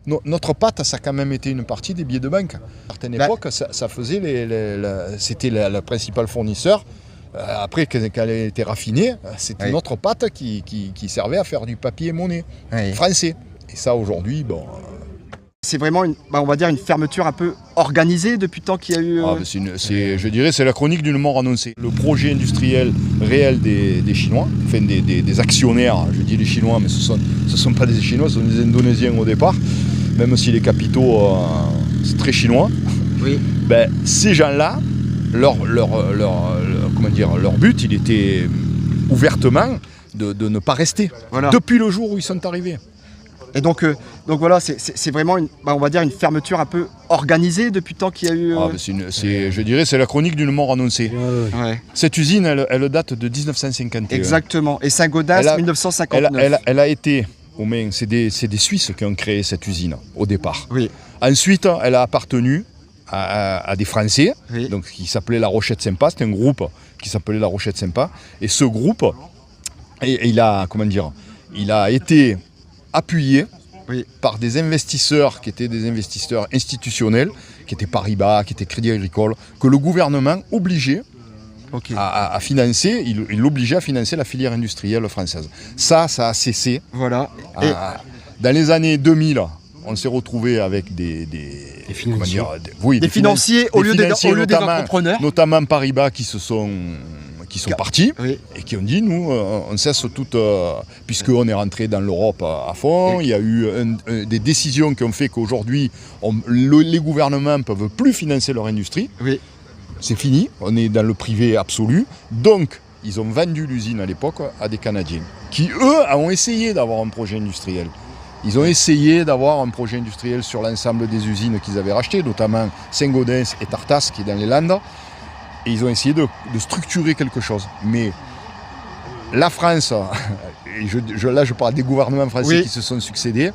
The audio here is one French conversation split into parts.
Notre pâte, ça a quand même été une partie des billets de banque. À une certaine époque, ça faisait c'était le principal fournisseur. Après, quand elle a été raffinée, c'était notre pâte qui servait à faire du papier monnaie français. Et ça, aujourd'hui, bon... C'est vraiment, on va dire, une fermeture un peu organisée depuis le temps qu'il y a eu... je dirais c'est la chronique d'une mort annoncée. Le projet industriel réel des Chinois, enfin des actionnaires, je dis les Chinois, mais ce sont pas des Chinois, ce sont des Indonésiens au départ, même si les capitaux, c'est très chinois. Oui. Ben, ces gens-là, leur but, il était ouvertement de ne pas rester. Voilà. Depuis le jour où ils sont arrivés. Et donc voilà, c'est vraiment, on va dire, une fermeture un peu organisée depuis le temps qu'il y a eu... je dirais c'est la chronique d'une mort annoncée. Ouais. Cette usine, elle date de 1951. Exactement. Et Saint-Gaudens, 1959. Elle a été aux mains, c'est des Suisses qui ont créé cette usine au départ. Oui. Ensuite, elle a appartenu à des Français, donc, qui s'appelait La Rochette-Sympa. C'était un groupe qui s'appelait La Rochette-Sympa. Et ce groupe, il a été appuyé par des investisseurs qui étaient des investisseurs institutionnels, qui étaient Paribas, qui étaient Crédit Agricole, que le gouvernement obligeait à financer, il l'obligeait à financer la filière industrielle française. Ça a cessé. Voilà. Dans les années 2000, on s'est retrouvé avec des financiers, des financiers au lieu des entrepreneurs. Notamment Paribas qui sont partis et qui ont dit nous on cesse toute puisqu'on est rentré dans l'Europe à fond, il y a eu des décisions qui ont fait qu'aujourd'hui les gouvernements ne peuvent plus financer leur industrie. C'est fini, on est dans le privé absolu, donc ils ont vendu l'usine à l'époque à des Canadiens qui eux ont essayé d'avoir un projet industriel. Ils ont essayé d'avoir un projet industriel sur l'ensemble des usines qu'ils avaient rachetées, notamment Saint-Gaudens et Tartas qui est dans les Landes. Et ils ont essayé de structurer quelque chose. Mais la France, et là je parle des gouvernements français qui se sont succédés,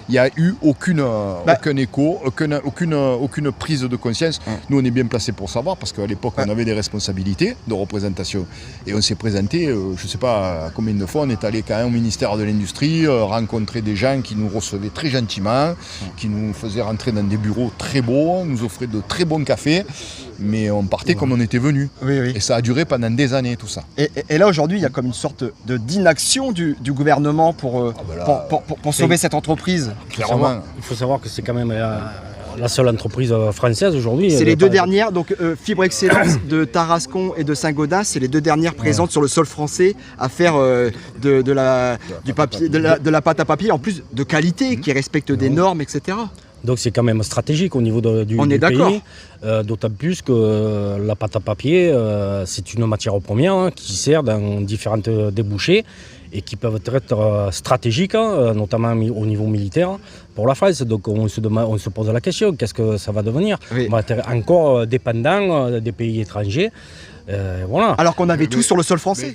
il n'y a eu aucun écho, aucune prise de conscience. Nous, on est bien placés pour savoir, parce qu'à l'époque, on avait des responsabilités de représentation. Et on s'est présenté, je ne sais pas combien de fois, on est allé quand même au ministère de l'Industrie, rencontrer des gens qui nous recevaient très gentiment, qui nous faisaient rentrer dans des bureaux très beaux, nous offraient de très bons cafés, mais on partait comme on était venu. Et ça a duré pendant des années, tout ça. Et là, aujourd'hui, il y a comme une sorte d'inaction du gouvernement pour sauver cette entreprise. Clairement. Il faut savoir que c'est quand même la seule entreprise française aujourd'hui. C'est les deux dernières, donc Fibre Excellence de Tarascon et de Saint-Gaudens, c'est les deux dernières présentes sur le sol français à faire de la pâte à papier, en plus de qualité, qui respecte des normes, etc. Donc c'est quand même stratégique au niveau du pays, d'autant plus que la pâte à papier, c'est une matière première qui sert dans différentes débouchés et qui peuvent être stratégiques, notamment au niveau militaire, pour la France. Donc on se pose la question, qu'est-ce que ça va devenir? On va être encore dépendant des pays étrangers. Voilà. Alors qu'on avait tout sur le sol français.